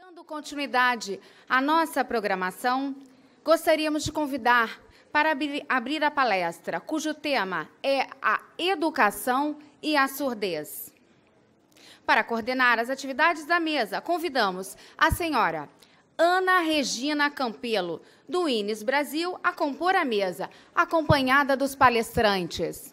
Dando continuidade à nossa programação, gostaríamos de convidar para abrir a palestra, cujo tema é a educação e a surdez. Para coordenar as atividades da mesa, convidamos a senhora Ana Regina Campelo, do INES Brasil, a compor a mesa, acompanhada dos palestrantes.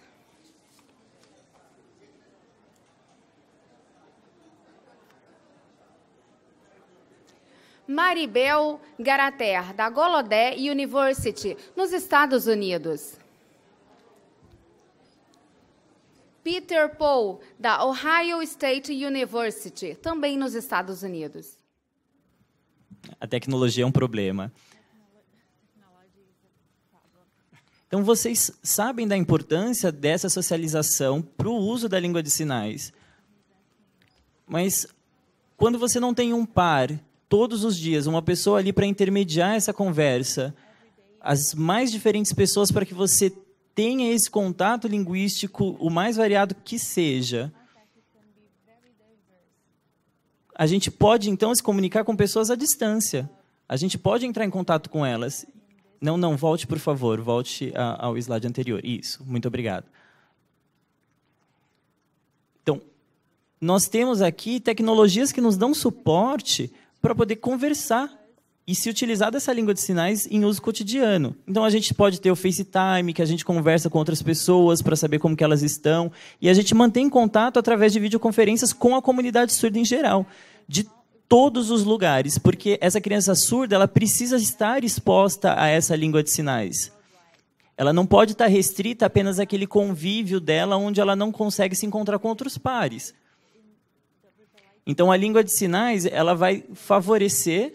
Maribel Garater, da Gallaudet University, nos Estados Unidos. Peter Paul, da Ohio State University, também nos Estados Unidos. A tecnologia é um problema. Então, vocês sabem da importância dessa socialização para o uso da língua de sinais. Mas, quando você não tem um par, todos os dias, uma pessoa ali para intermediar essa conversa, as mais diferentes pessoas para que você tenha esse contato linguístico, o mais variado que seja, a gente pode, então, se comunicar com pessoas à distância. A gente pode entrar em contato com elas. Não, volte, por favor. Volte ao slide anterior. Isso, muito obrigado. Então, nós temos aqui tecnologias que nos dão suporte para poder conversar e se utilizar dessa língua de sinais em uso cotidiano. Então, a gente pode ter o FaceTime, que a gente conversa com outras pessoas para saber como que elas estão, e a gente mantém contato através de videoconferências com a comunidade surda em geral, de todos os lugares, porque essa criança surda ela precisa estar exposta a essa língua de sinais. Ela não pode estar restrita apenas àquele convívio dela, onde ela não consegue se encontrar com outros pares. Então, a língua de sinais ela vai favorecer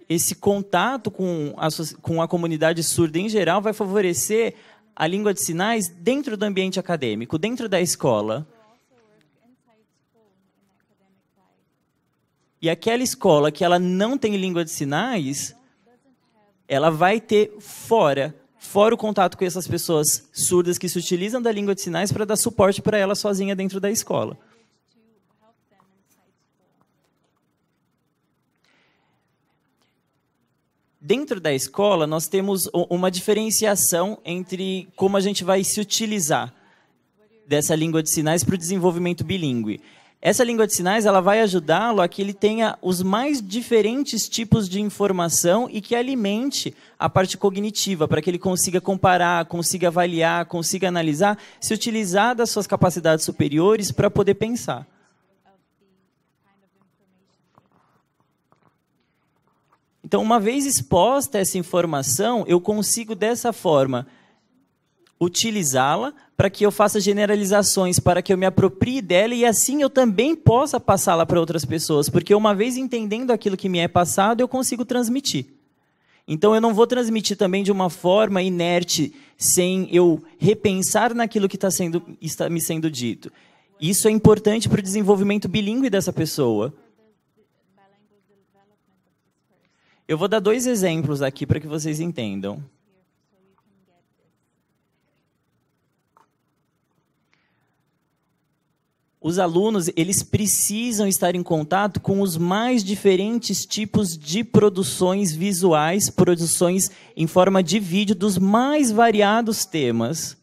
esse contato com a comunidade surda em geral, vai favorecer a língua de sinais dentro do ambiente acadêmico, dentro da escola. E aquela escola que ela não tem língua de sinais, ela vai ter fora o contato com essas pessoas surdas que se utilizam da língua de sinais para dar suporte para ela sozinha dentro da escola. Dentro da escola, nós temos uma diferenciação entre como a gente vai se utilizar dessa língua de sinais para o desenvolvimento bilíngue. Essa língua de sinais ela vai ajudá-lo a que ele tenha os mais diferentes tipos de informação e que alimente a parte cognitiva, para que ele consiga comparar, consiga avaliar, consiga analisar, se utilizar das suas capacidades superiores para poder pensar. Então, uma vez exposta essa informação, eu consigo, dessa forma, utilizá-la para que eu faça generalizações, para que eu me aproprie dela e, assim, eu também possa passá-la para outras pessoas, porque, uma vez entendendo aquilo que me é passado, eu consigo transmitir. Então, eu não vou transmitir também de uma forma inerte, sem eu repensar naquilo que está me sendo dito. Isso é importante para o desenvolvimento bilíngue dessa pessoa. Eu vou dar 2 exemplos aqui para que vocês entendam. Os alunos, eles precisam estar em contato com os mais diferentes tipos de produções visuais, produções em forma de vídeo dos mais variados temas.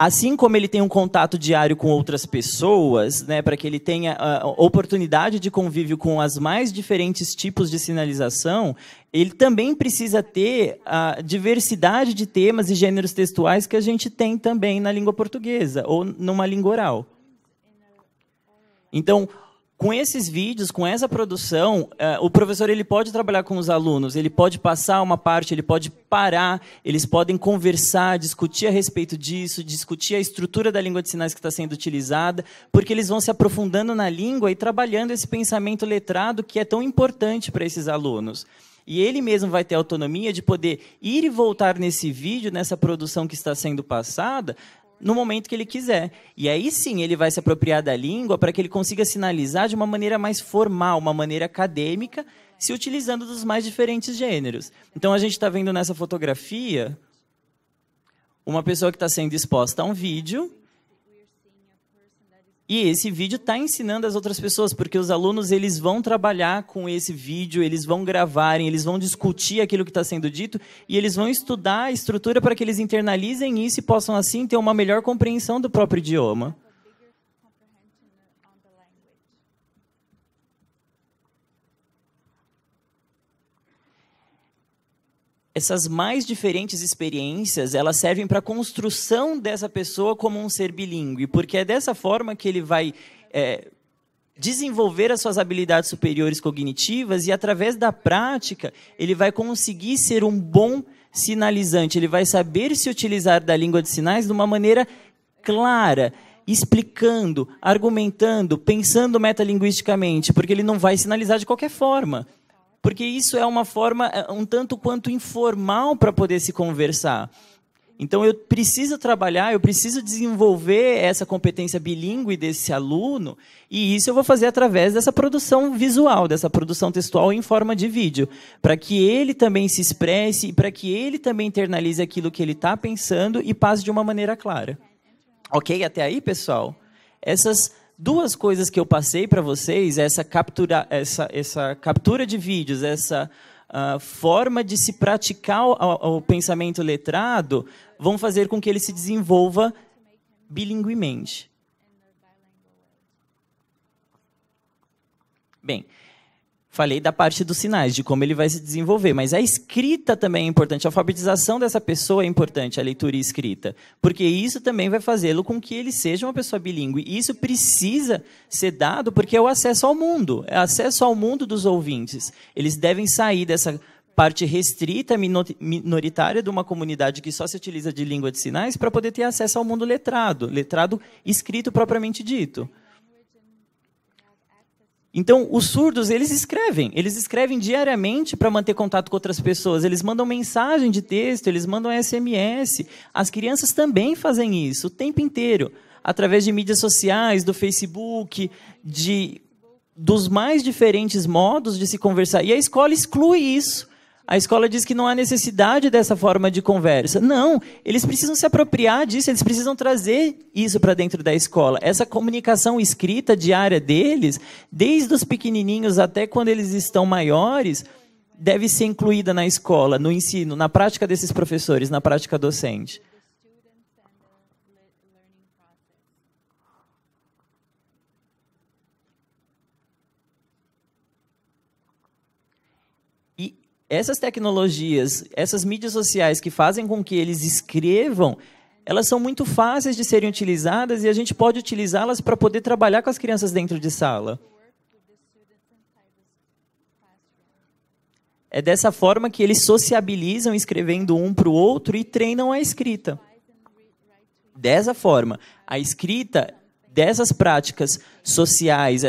Assim como ele tem um contato diário com outras pessoas, né, para que ele tenha a oportunidade de convívio com as mais diferentes tipos de sinalização, ele também precisa ter a diversidade de temas e gêneros textuais que a gente tem também na língua portuguesa, ou numa língua oral. Então, com esses vídeos, com essa produção, o professor ele pode trabalhar com os alunos, ele pode passar uma parte, ele pode parar, eles podem conversar, discutir a respeito disso, discutir a estrutura da língua de sinais que está sendo utilizada, porque eles vão se aprofundando na língua e trabalhando esse pensamento letrado que é tão importante para esses alunos. E ele mesmo vai ter autonomia de poder ir e voltar nesse vídeo, nessa produção que está sendo passada, no momento que ele quiser. E aí sim ele vai se apropriar da língua para que ele consiga sinalizar de uma maneira mais formal, uma maneira acadêmica, se utilizando dos mais diferentes gêneros. Então a gente está vendo nessa fotografia uma pessoa que está sendo exposta a um vídeo E esse vídeo está ensinando as outras pessoas, porque os alunos eles vão trabalhar com esse vídeo, eles vão gravarem, eles vão discutir aquilo que está sendo dito, e eles vão estudar a estrutura para que eles internalizem isso e possam, assim, ter uma melhor compreensão do próprio idioma. Essas mais diferentes experiências, elas servem para a construção dessa pessoa como um ser bilíngue, porque é dessa forma que ele vai desenvolver as suas habilidades superiores cognitivas e, através da prática, ele vai conseguir ser um bom sinalizante, ele vai saber se utilizar da língua de sinais de uma maneira clara, explicando, argumentando, pensando metalinguisticamente, porque ele não vai sinalizar de qualquer forma. Porque isso é uma forma um tanto quanto informal para poder se conversar. Então, eu preciso trabalhar, eu preciso desenvolver essa competência bilíngue desse aluno, e isso eu vou fazer através dessa produção visual, dessa produção textual em forma de vídeo, para que ele também se expresse, e para que ele também internalize aquilo que ele está pensando e passe de uma maneira clara. Ok? Até aí, pessoal? Essas duas coisas que eu passei para vocês, essa captura de vídeos, essa forma de se praticar o pensamento letrado, vão fazer com que ele se desenvolva bilinguemente. Bem, falei da parte dos sinais, de como ele vai se desenvolver, mas a escrita também é importante, a alfabetização dessa pessoa é importante, a leitura e escrita, porque isso também vai fazê-lo com que ele seja uma pessoa bilíngue, e isso precisa ser dado porque é o acesso ao mundo, é acesso ao mundo dos ouvintes. Eles devem sair dessa parte restrita, minoritária de uma comunidade que só se utiliza de língua de sinais para poder ter acesso ao mundo letrado, letrado escrito propriamente dito. Então, os surdos, eles escrevem diariamente para manter contato com outras pessoas, eles mandam mensagem de texto, eles mandam SMS, as crianças também fazem isso o tempo inteiro, através de mídias sociais, do Facebook, dos mais diferentes modos de se conversar, e a escola exclui isso. A escola diz que não há necessidade dessa forma de conversa. Não, eles precisam se apropriar disso, eles precisam trazer isso para dentro da escola. Essa comunicação escrita diária deles, desde os pequenininhos até quando eles estão maiores, deve ser incluída na escola, no ensino, na prática desses professores, na prática docente. Essas tecnologias, essas mídias sociais que fazem com que eles escrevam, elas são muito fáceis de serem utilizadas e a gente pode utilizá-las para poder trabalhar com as crianças dentro de sala. É dessa forma que eles sociabilizam escrevendo um para o outro e treinam a escrita. Dessa forma, a escrita dessas práticas sociais,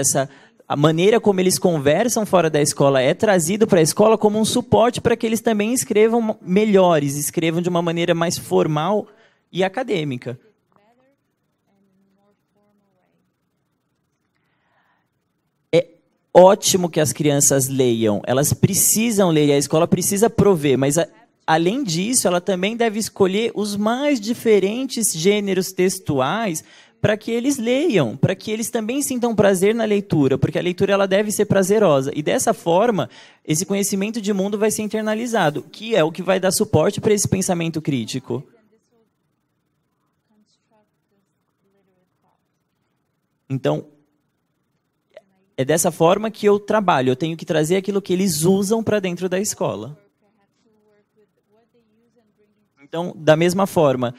a maneira como eles conversam fora da escola é trazido para a escola como um suporte para que eles também escrevam melhores, escrevam de uma maneira mais formal e acadêmica. É ótimo que as crianças leiam, elas precisam ler, e a escola precisa prover, mas além disso, ela também deve escolher os mais diferentes gêneros textuais para que eles leiam, para que eles também sintam prazer na leitura, porque a leitura ela deve ser prazerosa. E dessa forma, esse conhecimento de mundo vai ser internalizado, que é o que vai dar suporte para esse pensamento crítico. Então, é dessa forma que eu trabalho, eu tenho que trazer aquilo que eles usam para dentro da escola. Então, da mesma forma,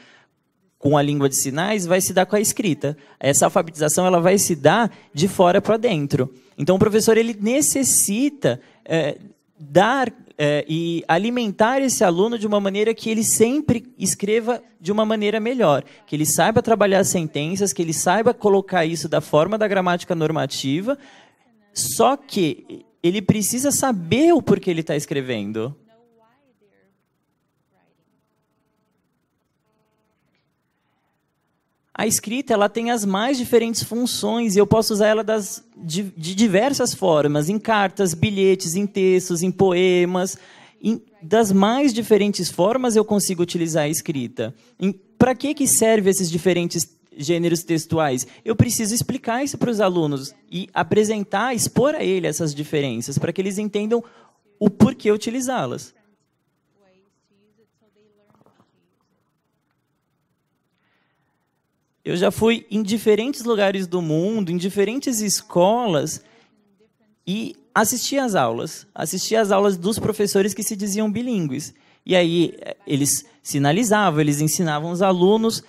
com a língua de sinais, vai se dar com a escrita. Essa alfabetização ela vai se dar de fora para dentro. Então, o professor ele necessita dar e alimentar esse aluno de uma maneira que ele sempre escreva de uma maneira melhor. Que ele saiba trabalhar sentenças, que ele saiba colocar isso da forma da gramática normativa, só que ele precisa saber o porquê ele está escrevendo. A escrita ela tem as mais diferentes funções e eu posso usar ela de diversas formas, em cartas, bilhetes, em textos, em poemas. Das mais diferentes formas eu consigo utilizar a escrita. Para que servem esses diferentes gêneros textuais. Eu preciso explicar isso para os alunos e apresentar, expor a ele essas diferenças, para que eles entendam o porquê utilizá-las. Eu já fui em diferentes lugares do mundo, em diferentes escolas, e assisti às aulas dos professores que se diziam bilíngues. E aí eles sinalizavam, eles ensinavam os alunos,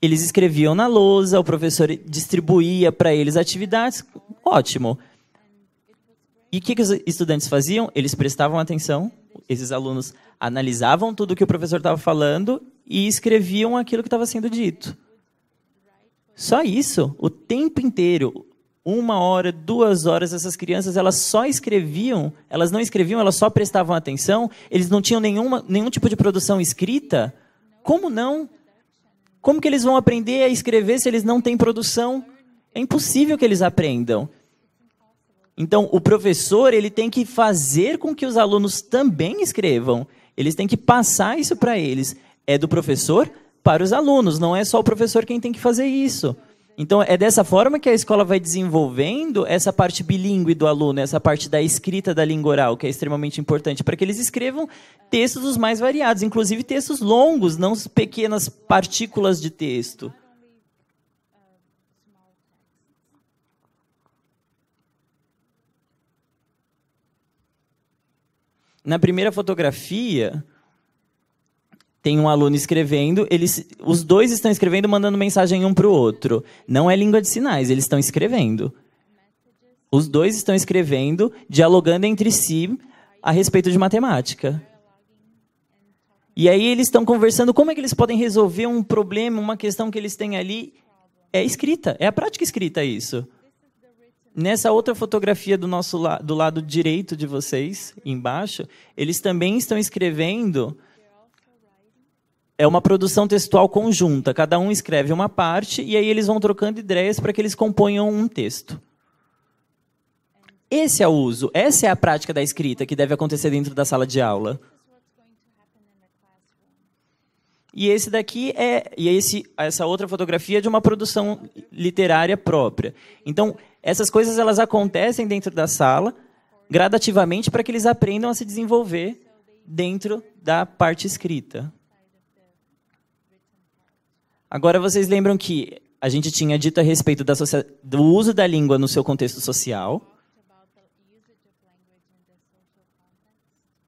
eles escreviam na lousa, o professor distribuía para eles atividades, ótimo. E o que os estudantes faziam? Eles prestavam atenção, esses alunos analisavam tudo o que o professor estava falando e escreviam aquilo que estava sendo dito. Só isso, o tempo inteiro, 1 hora, 2 horas, essas crianças elas só escreviam, elas não escreviam, elas só prestavam atenção, eles não tinham nenhum tipo de produção escrita. Como não? Como que eles vão aprender a escrever se eles não têm produção? É impossível que eles aprendam. Então, o professor ele tem que fazer com que os alunos também escrevam. Eles têm que passar isso para eles. É do professor para os alunos, não é só o professor quem tem que fazer isso. Então, é dessa forma que a escola vai desenvolvendo essa parte bilíngue do aluno, essa parte da escrita da língua oral, que é extremamente importante, para que eles escrevam textos os mais variados, inclusive textos longos, não pequenas partículas de texto. Na primeira fotografia, tem um aluno escrevendo, os dois estão escrevendo, mandando mensagem um para o outro. Não é língua de sinais, eles estão escrevendo. Os dois estão escrevendo, dialogando entre si a respeito de matemática. E aí eles estão conversando como é que eles podem resolver um problema, uma questão que eles têm ali. É escrita, é a prática escrita isso. Nessa outra fotografia do lado direito de vocês, embaixo, eles também estão escrevendo. É uma produção textual conjunta. Cada um escreve uma parte e aí eles vão trocando ideias para que eles componham um texto. Esse é o uso, essa é a prática da escrita que deve acontecer dentro da sala de aula. E esse daqui essa outra fotografia é de uma produção literária própria. Então, essas coisas elas acontecem dentro da sala, gradativamente, para que eles aprendam a se desenvolver dentro da parte escrita. Agora, vocês lembram que a gente tinha dito a respeito do uso da língua no seu contexto social.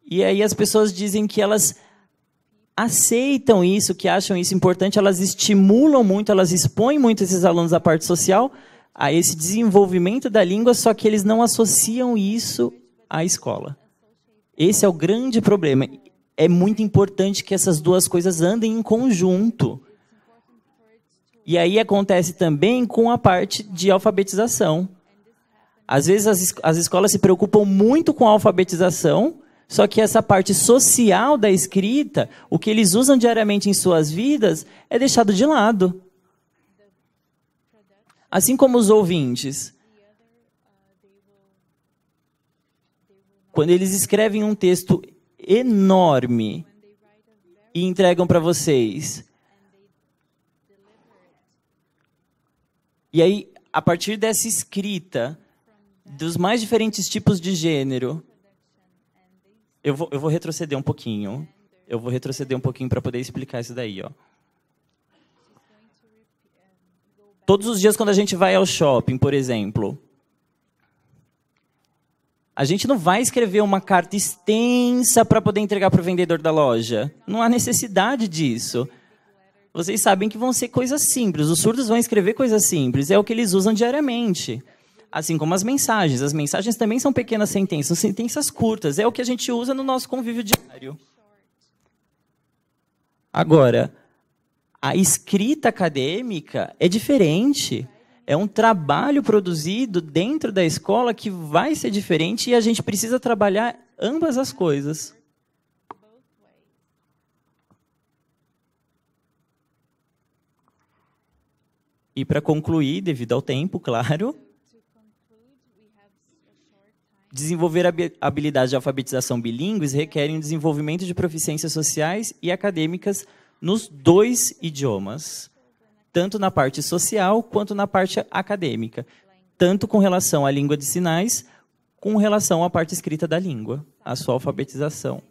E aí as pessoas dizem que elas aceitam isso, que acham isso importante, elas estimulam muito, elas expõem muito esses alunos à parte social, a esse desenvolvimento da língua, só que eles não associam isso à escola. Esse é o grande problema. É muito importante que essas duas coisas andem em conjunto. E aí acontece também com a parte de alfabetização. Às vezes as escolas se preocupam muito com a alfabetização, só que essa parte social da escrita, o que eles usam diariamente em suas vidas, é deixado de lado. Assim como os ouvintes. Quando eles escrevem um texto enorme e entregam para vocês. E aí, a partir dessa escrita, dos mais diferentes tipos de gênero, eu vou retroceder um pouquinho. Eu vou retroceder um pouquinho para poder explicar isso daí, ó. Todos os dias, quando a gente vai ao shopping, por exemplo, a gente não vai escrever uma carta extensa para poder entregar para o vendedor da loja. Não há necessidade disso. Vocês sabem que vão ser coisas simples. Os surdos vão escrever coisas simples. É o que eles usam diariamente. Assim como as mensagens. As mensagens também são pequenas sentenças. São sentenças curtas. É o que a gente usa no nosso convívio diário. Agora, a escrita acadêmica é diferente. É um trabalho produzido dentro da escola que vai ser diferente e a gente precisa trabalhar ambas as coisas. E para concluir, devido ao tempo, claro, desenvolver a habilidade de alfabetização bilíngues requer um desenvolvimento de proficiências sociais e acadêmicas nos 2 idiomas, tanto na parte social quanto na parte acadêmica, tanto com relação à língua de sinais, com relação à parte escrita da língua, a sua alfabetização.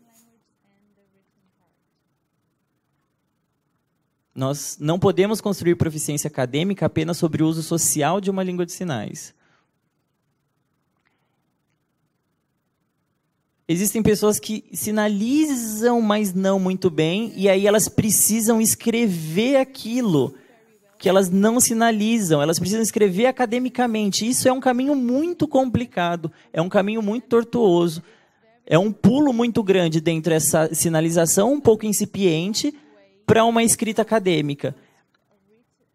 Nós não podemos construir proficiência acadêmica apenas sobre o uso social de uma língua de sinais. Existem pessoas que sinalizam, mas não muito bem, e aí elas precisam escrever aquilo que elas não sinalizam, elas precisam escrever academicamente. Isso é um caminho muito complicado, é um caminho muito tortuoso, é um pulo muito grande dentro dessa sinalização um pouco incipiente para uma escrita acadêmica.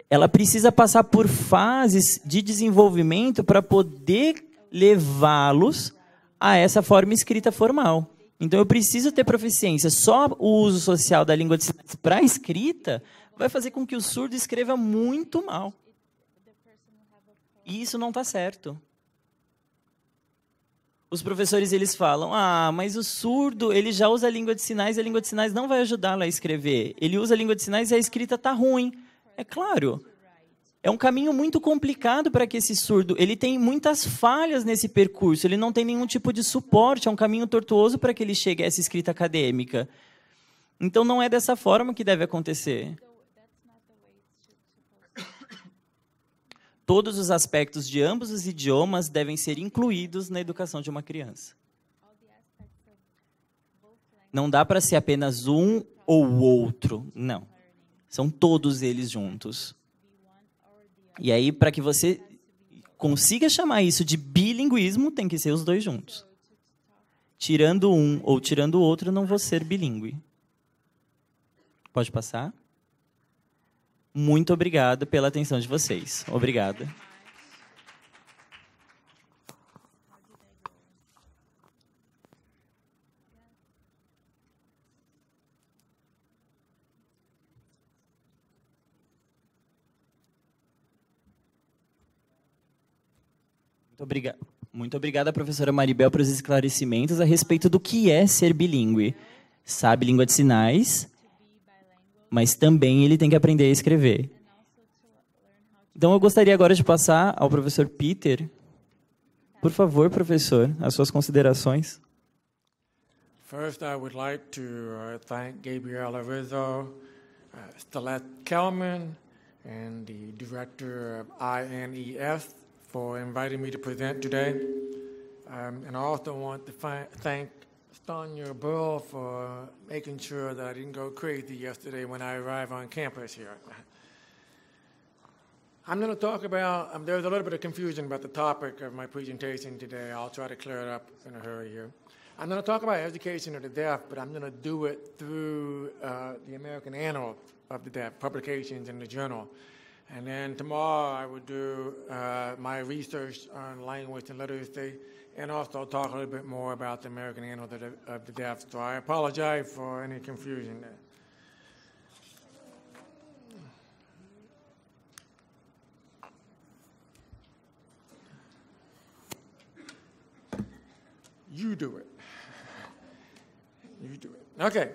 Ela precisa passar por fases de desenvolvimento para poder levá-los a essa forma escrita formal. Então, eu preciso ter proficiência. Só o uso social da língua de sinais para a escrita vai fazer com que o surdo escreva muito mal. E isso não está certo. Os professores eles falam, mas o surdo ele já usa a língua de sinais e a língua de sinais não vai ajudá-lo a escrever. Ele usa a língua de sinais e a escrita está ruim. É claro. É um caminho muito complicado para que esse surdo... Ele tem muitas falhas nesse percurso, ele não tem nenhum tipo de suporte, é um caminho tortuoso para que ele chegue a essa escrita acadêmica. Então, não é dessa forma que deve acontecer. Todos os aspectos de ambos os idiomas devem ser incluídos na educação de uma criança. Não dá para ser apenas um ou o outro, não. São todos eles juntos. E aí, para que você consiga chamar isso de bilinguismo, tem que ser os dois juntos. Tirando um ou tirando o outro, não vou ser bilíngue. Pode passar? Muito obrigado pela atenção de vocês. Obrigado. Muito obrigada, professora Maribel, pelos esclarecimentos a respeito do que é ser bilíngue. Sabe língua de sinais, mas também ele tem que aprender a escrever. Então, eu gostaria agora de passar ao professor Peter. Por favor, professor, as suas considerações. First, I would like to thank Gabriela Rizzo, Stelette Kelman, and the director of INES for inviting me to present today. And I also want to thank Sonia Burl for making sure that I didn't go crazy yesterday when I arrived on campus here. I'm going to talk about, there's a little bit of confusion about the topic of my presentation today. I'll try to clear it up in a hurry here. I'm going to talk about education of the deaf, but I'm going to do it through the American Annal of the Deaf, publications in the journal. And then tomorrow I will do my research on language and literacy, and also talk a little bit more about the American Annal of the Deaf. So I apologize for any confusion there. You do it. You do it. Okay.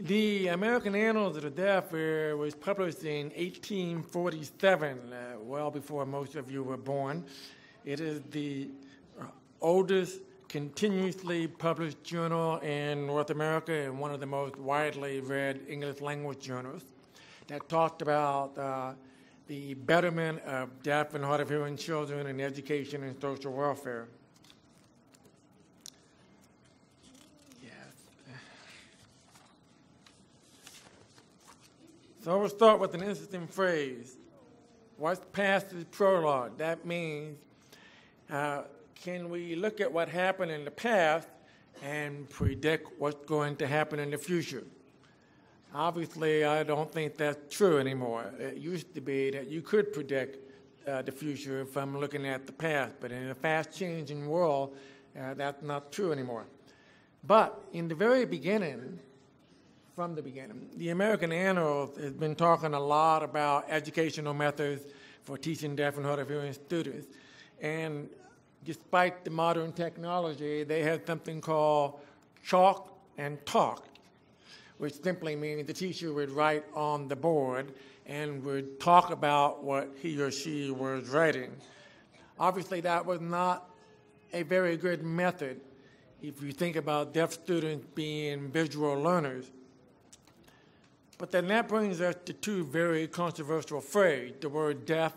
The American Annals of the Deaf was published in 1847, well before most of you were born. It is the oldest continuously published journal in North America and one of the most widely read English language journals that talked about the betterment of deaf and hard of hearing children in education and social welfare. So we'll start with an interesting phrase. What's past is prologue. That means, can we look at what happened in the past and predict what's going to happen in the future? Obviously, I don't think that's true anymore. It used to be that you could predict the future from looking at the past, but in a fast-changing world, that's not true anymore. But in the very beginning, from the beginning, the American Annals has been talking a lot about educational methods for teaching deaf and hard of hearing students. And despite the modern technology, they had something called chalk and talk, which simply means the teacher would write on the board and would talk about what he or she was writing. Obviously, that was not a very good method if you think about deaf students being visual learners. But then that brings us to two very controversial phrases, the word deaf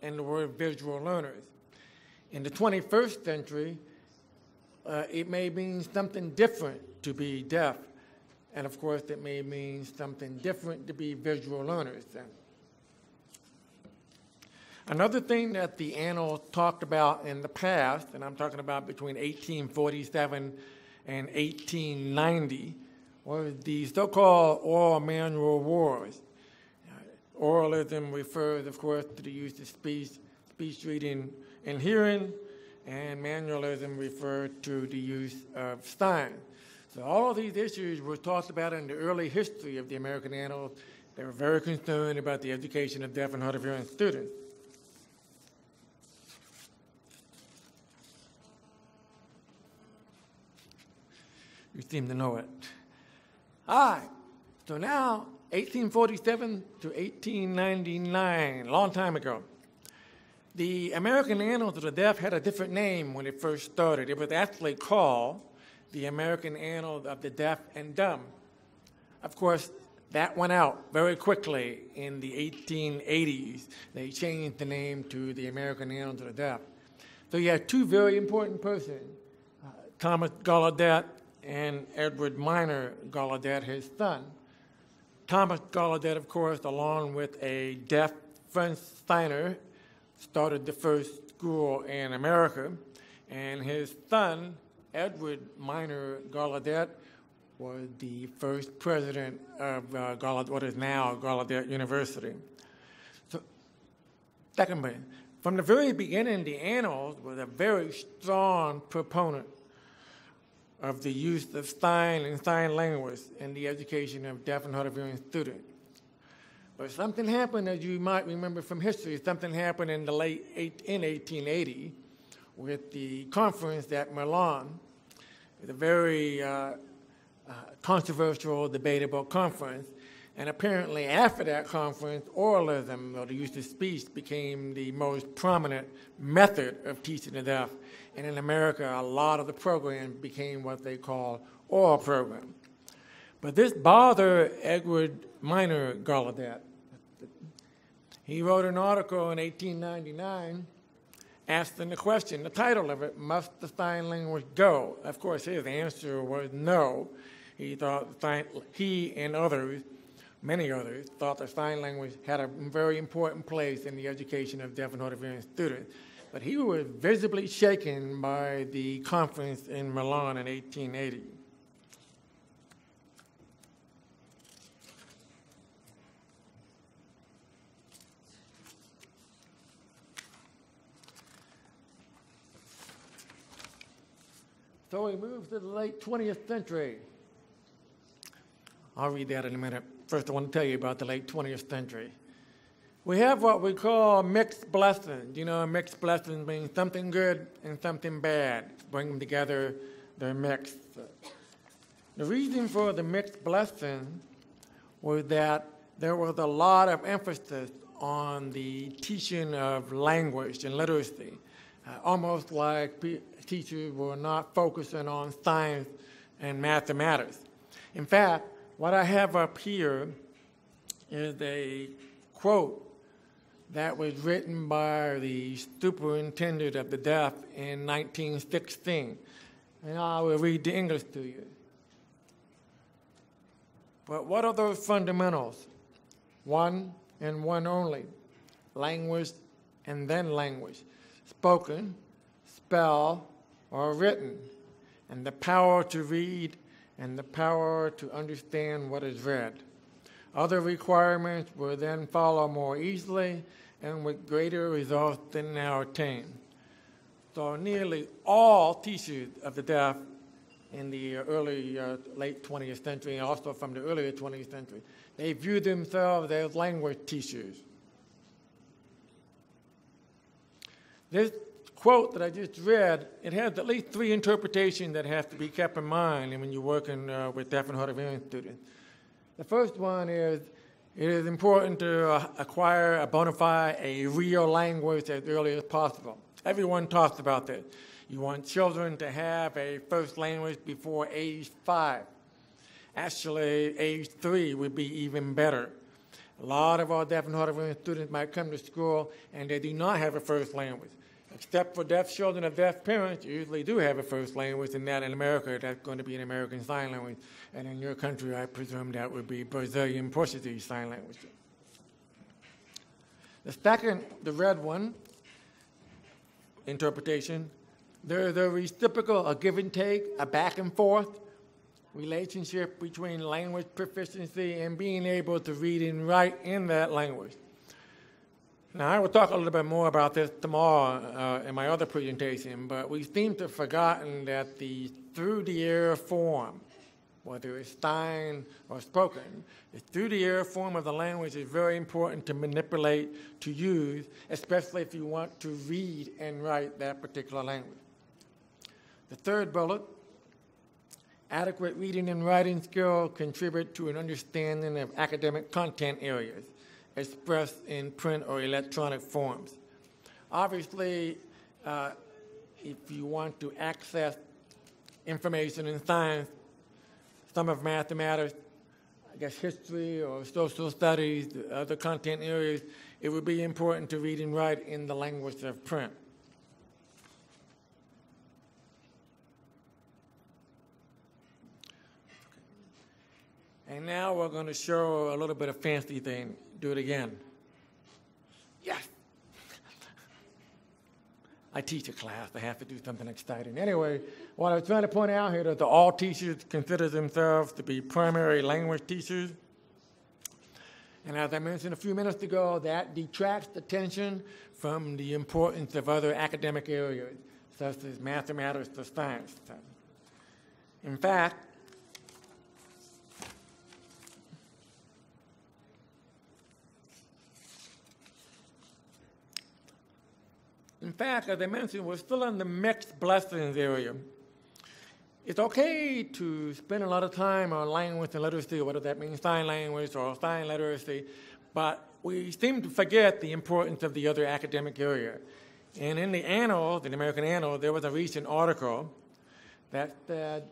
and the word visual learners. In the 21st century, it may mean something different to be deaf. And of course, it may mean something different to be visual learners. Another thing that the annals talked about in the past, and I'm talking about between 1847 and 1890, was the so-called oral manual wars. Oralism refers, of course, to the use of speech, reading, and hearing, and manualism referred to the use of sign. So all of these issues were talked about in the early history of the American Annals. They were very concerned about the education of deaf and hard of hearing students. You seem to know it. All right, so now 1847 to 1899, a long time ago. The American Annals of the Deaf had a different name when it first started. It was actually called the American Annals of the Deaf and Dumb. Of course, that went out very quickly in the 1880s. They changed the name to the American Annals of the Deaf. So you had two very important persons, Thomas Gallaudet and Edward Minor Gallaudet, his son. Thomas Gallaudet, of course, along with a deaf French signer, started the first school in America, and his son, Edward Minor Gallaudet, was the first president of what is now Gallaudet University. So, secondly, from the very beginning, the Annals was a very strong proponent of the use of sign and sign language in the education of deaf and hard of hearing students. But something happened, as you might remember from history, something happened in 1880 with the conference at Milan. It was a very controversial, debatable conference. And apparently after that conference, oralism, or the use of speech, became the most prominent method of teaching the deaf. And in America, a lot of the programs became what they call oral programs. But this bothered Edward Minor Gallaudet. He wrote an article in 1899 asking the question, the title of it, Must the Sign Language Go? Of course, his answer was no. He thought he and others, many others, thought the sign language had a very important place in the education of deaf and hard of hearing students. But he was visibly shaken by the conference in Milan in 1880. So we move to the late 20th century. I'll read that in a minute. First, I want to tell you about the late 20th century. We have what we call mixed blessings. You know, mixed blessings means something good and something bad. Bring them together, they're mixed. The reason for the mixed blessing was that there was a lot of emphasis on the teaching of language and literacy, almost like teachers were not focusing on science and mathematics. In fact, what I have up here is a quote that was written by the superintendent of the deaf in 1916. And I will read the English to you. But what are those fundamentals? One and one only, language and then language, spoken, spell, or written, and the power to read and the power to understand what is read. Other requirements will then follow more easily and with greater results than now attained. So nearly all teachers of the deaf in the late 20th century, and also from the earlier 20th century, they viewed themselves as language teachers. This quote that I just read, it has at least three interpretations that have to be kept in mind when you're working with deaf and hard of hearing students. The first one is It is important to acquire a bona fide, a real language as early as possible. Everyone talks about this. You want children to have a first language before age 5. Actually, age 3 would be even better. A lot of our deaf and hard of hearing students might come to school and they do not have a first language. Except for deaf children of deaf parents, you usually do have a first language, and that in America, that's going to be an American Sign Language. And in your country, I presume that would be Brazilian Portuguese Sign Language. The second, the red one, interpretation, there is a reciprocal, a give and take, a back and forth relationship between language proficiency and being able to read and write in that language. Now, I will talk a little bit more about this tomorrow in my other presentation, but we seem to have forgotten that the through-the-air form, whether it's Stein or spoken, the through-the-air form of the language is very important to manipulate, to use, especially if you want to read and write that particular language. The third bullet, adequate reading and writing skill contribute to an understanding of academic content areas expressed in print or electronic forms. Obviously, if you want to access information in science, some of mathematics, I guess history or social studies, other content areas, it would be important to read and write in the language of print. And now we're going to show a little bit of fancy thing. Do it again. Yes. I teach a class. I have to do something exciting. Anyway, what I was trying to point out here is that all teachers consider themselves to be primary language teachers. And as I mentioned a few minutes ago, that detracts attention from the importance of other academic areas, such as mathematics or science. In fact, as I mentioned, we're still in the mixed blessings area. It's okay to spend a lot of time on language and literacy, whether that means sign language or sign literacy, but we seem to forget the importance of the other academic area. And in the Annal, the American Annal, there was a recent article that said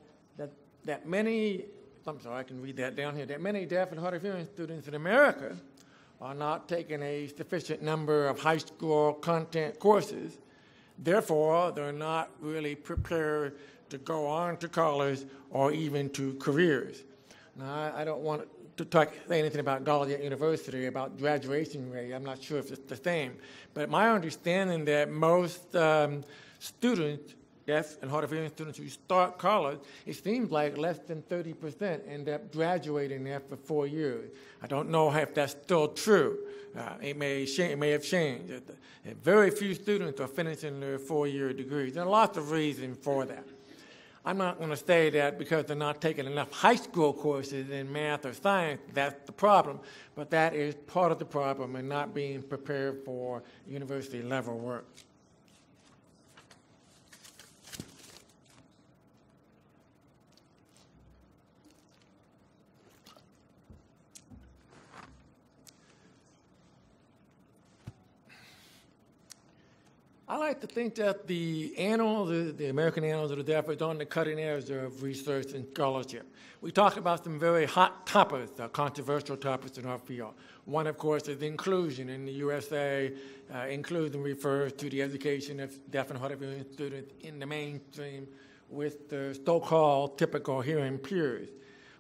that many, I'm sorry, I can read that down here, that many deaf and hard of hearing students in America are not taking a sufficient number of high school content courses. Therefore, they're not really prepared to go on to college or even to careers. Now, I don't want to say anything about Gallaudet University, about graduation rate. I'm not sure if it's the same. But my understanding that most students, deaf and hard of hearing students who start college, it seems like less than 30% end up graduating after 4 years. I don't know if that's still true. It may have changed. Very few students are finishing their 4-year degrees. There are lots of reasons for that. I'm not going to say that because they're not taking enough high school courses in math or science, that's the problem, but that is part of the problem in not being prepared for university level work. I like to think that the Annal, the American Annals of the Deaf, is on the cutting edge of research and scholarship. We talk about some very hot topics, controversial topics in our field. One, of course, is inclusion. In the USA, inclusion refers to the education of deaf and hard of hearing students in the mainstream with the so-called typical hearing peers.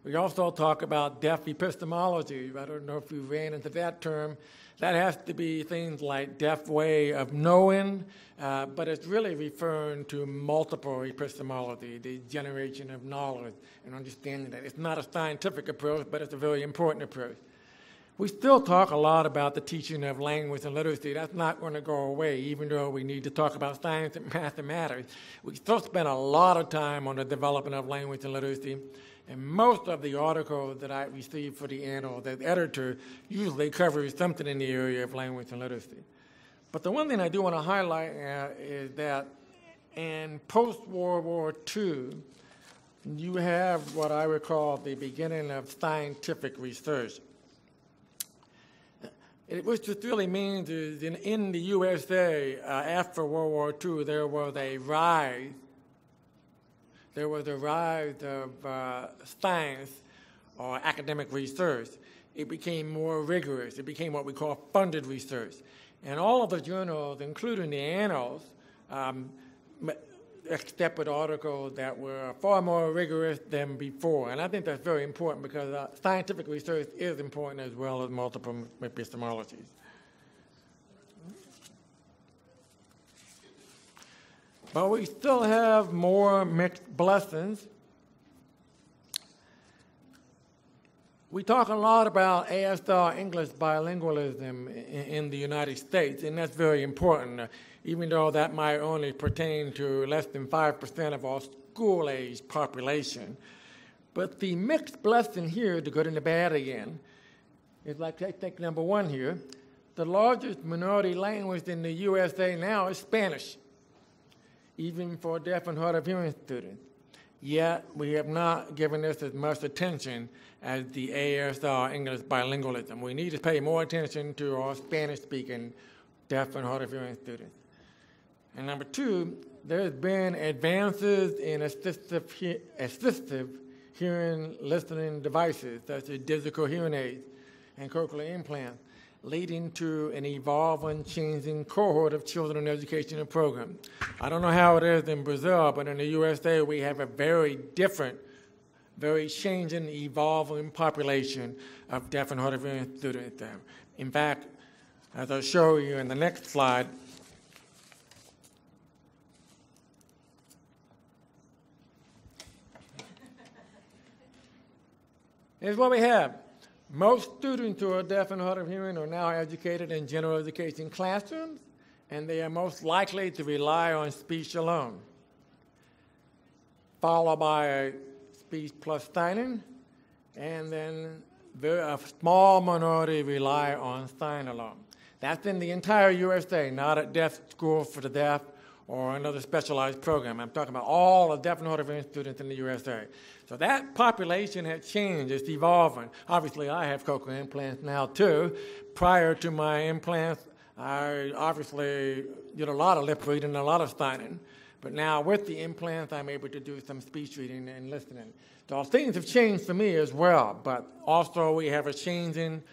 We also talk about deaf epistemology. I don't know if you ran into that term. That has to be things like deaf way of knowing, but it's really referring to multiple epistemology, the generation of knowledge and understanding that. It's not a scientific approach, but it's a very important approach. We still talk a lot about the teaching of language and literacy. That's not going to go away, even though we need to talk about science and mathematics. We still spend a lot of time on the development of language and literacy. And most of the articles that I receive for the Annal, the editor usually covers something in the area of language and literacy. But the one thing I do want to highlight is that in post-World War II, you have what I would call the beginning of scientific research. What this really means is in the USA, after World War II, there was a rise. There was a rise of science or academic research. It became more rigorous. It became what we call funded research. And all of the journals, including the annals, accepted articles that were far more rigorous than before. And I think that's very important because scientific research is important as well as multiple epistemologies. But we still have more mixed blessings. We talk a lot about ASL English bilingualism in the United States, and that's very important, even though that might only pertain to less than 5% of our school-age population. But the mixed blessing here, the good and the bad again, is like, I think number one here, the largest minority language in the USA now is Spanish, even for deaf and hard of hearing students. Yet we have not given this as much attention as the ASL English bilingualism. We need to pay more attention to our Spanish-speaking deaf and hard of hearing students. And number two, there's been advances in assistive hearing listening devices, such as digital hearing aids and cochlear implants, leading to an evolving, changing cohort of children in educational programs. I don't know how it is in Brazil, but in the USA, we have a very different, very changing, evolving population of deaf and hard of hearing students. In fact, as I'll show you in the next slide, here's what we have. Most students who are deaf and hard of hearing are now educated in general education classrooms, and they are most likely to rely on speech alone, followed by speech plus signing, and then a small minority rely on sign alone. That's in the entire USA, not at deaf school for the deaf or another specialized program. I'm talking about all the deaf and hard of hearing students in the USA. So that population has changed. It's evolving. Obviously, I have cochlear implants now, too. Prior to my implants, I obviously did a lot of lip reading and a lot of signing. But now with the implants, I'm able to do some speech reading and listening. So things have changed for me as well. But also, we have a changing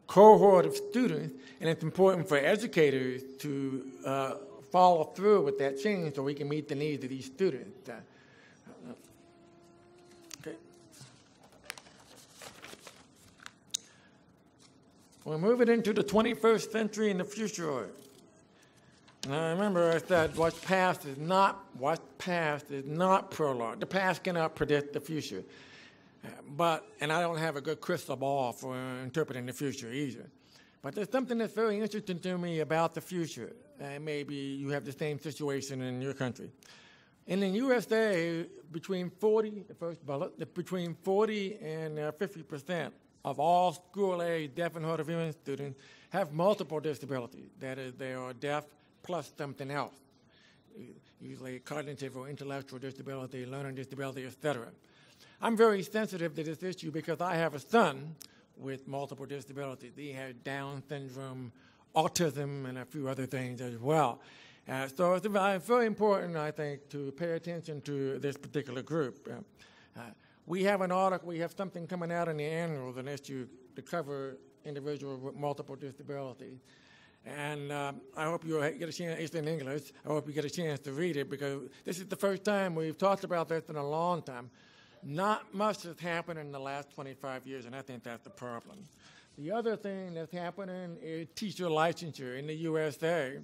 cohort of students, and it's important for educators to follow through with that change so we can meet the needs of these students. Okay. We're moving into the 21st century and the future. Now remember I said what's past is not prologue. The past cannot predict the future. And I don't have a good crystal ball for interpreting the future either. But there's something that's very interesting to me about the future. Maybe you have the same situation in your country. In the USA, between 40 and 50% of all school-age deaf and hard of hearing students have multiple disabilities. That is, they are deaf plus something else, usually cognitive or intellectual disability, learning disability, etc. I'm very sensitive to this issue because I have a son with multiple disabilities. He has Down syndrome, autism, and a few other things as well. So it's very important, I think, to pay attention to this particular group. We have an article, we have something coming out in the annual, an issue to cover individuals with multiple disabilities. And I hope you get a chance, it's in English, I hope you get a chance to read it because this is the first time we've talked about this in a long time. Not much has happened in the last 25 years, and I think that's the problem. The other thing that's happening is teacher licensure. In the USA,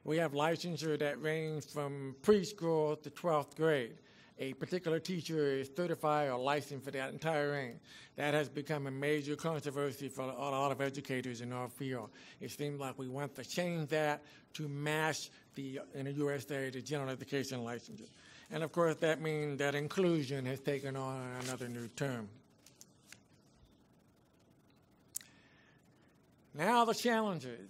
we have licensure that range from preschool to 12th grade. A particular teacher is certified or licensed for that entire range. That has become a major controversy for a lot of educators in our field. It seems like we want to change that to match in the USA, the general education licensure. And of course, that means that inclusion has taken on another new term. Now the challenges.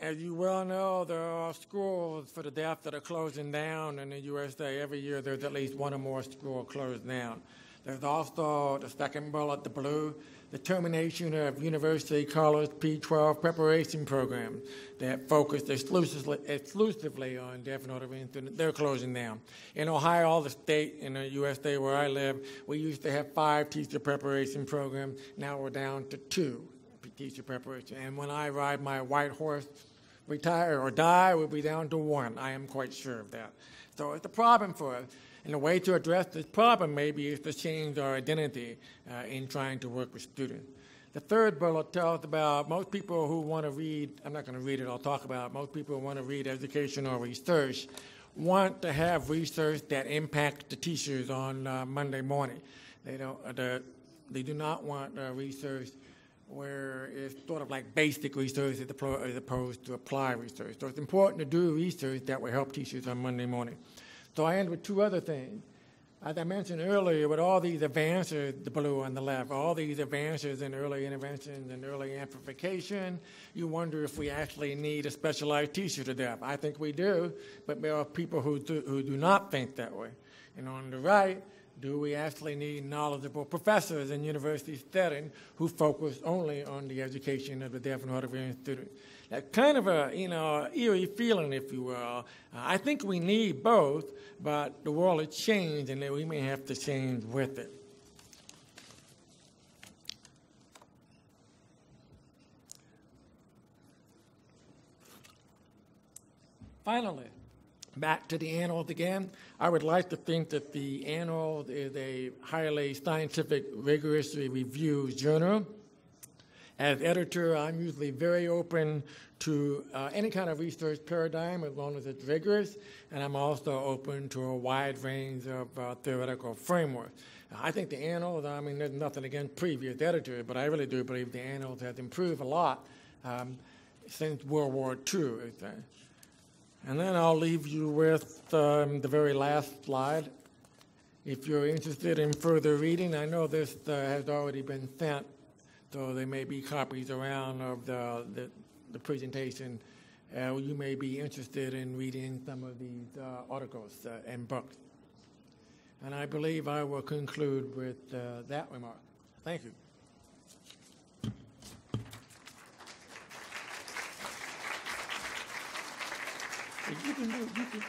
As you well know, there are schools for the deaf that are closing down in the USA. Every year there's at least one or more schools closed down. There's also the second bullet, the blue, the termination of University College P-12 preparation program that focused exclusively on deaf and audible hearing students. They're closing down. In Ohio, all the state, in the U.S. state where I live, we used to have 5 teacher preparation programs. Now we're down to 2 teacher preparation. And when I ride my white horse, retire or die, we'll be down to 1. I am quite sure of that. So it's a problem for us. And the way to address this problem maybe is to change our identity in trying to work with students. The third bullet tells about most people who want to read, I'm not going to read it, I'll talk about it. Most people who want to read educational research want to have research that impacts the teachers on Monday morning. They do not want research where it's sort of like basic research as opposed to applied research. So it's important to do research that will help teachers on Monday morning. So I end with 2 other things. As I mentioned earlier, with all these advances, the blue on the left, all these advances in early interventions and early amplification, you wonder if we actually need a specialized teacher to deaf. I think we do, but there are people who do not think that way. And on the right, do we actually need knowledgeable professors in university setting who focus only on the education of the deaf and hard of hearing students? That's kind of a eerie feeling, if you will. I think we need both, but the world has changed, and we may have to change with it. Finally, back to the annals again. I would like to think that the annals is a highly scientific, rigorously reviewed journal. As editor, I'm usually very open to any kind of research paradigm as long as it's rigorous, and I'm also open to a wide range of theoretical frameworks. I think the annals, I mean, there's nothing against previous editors, but I really do believe the annals has improved a lot since World War II. And then I'll leave you with the very last slide. If you're interested in further reading, I know this has already been sent, so there may be copies around of the presentation. You may be interested in reading some of these articles and books. And I believe I will conclude with that remark. Thank you. You can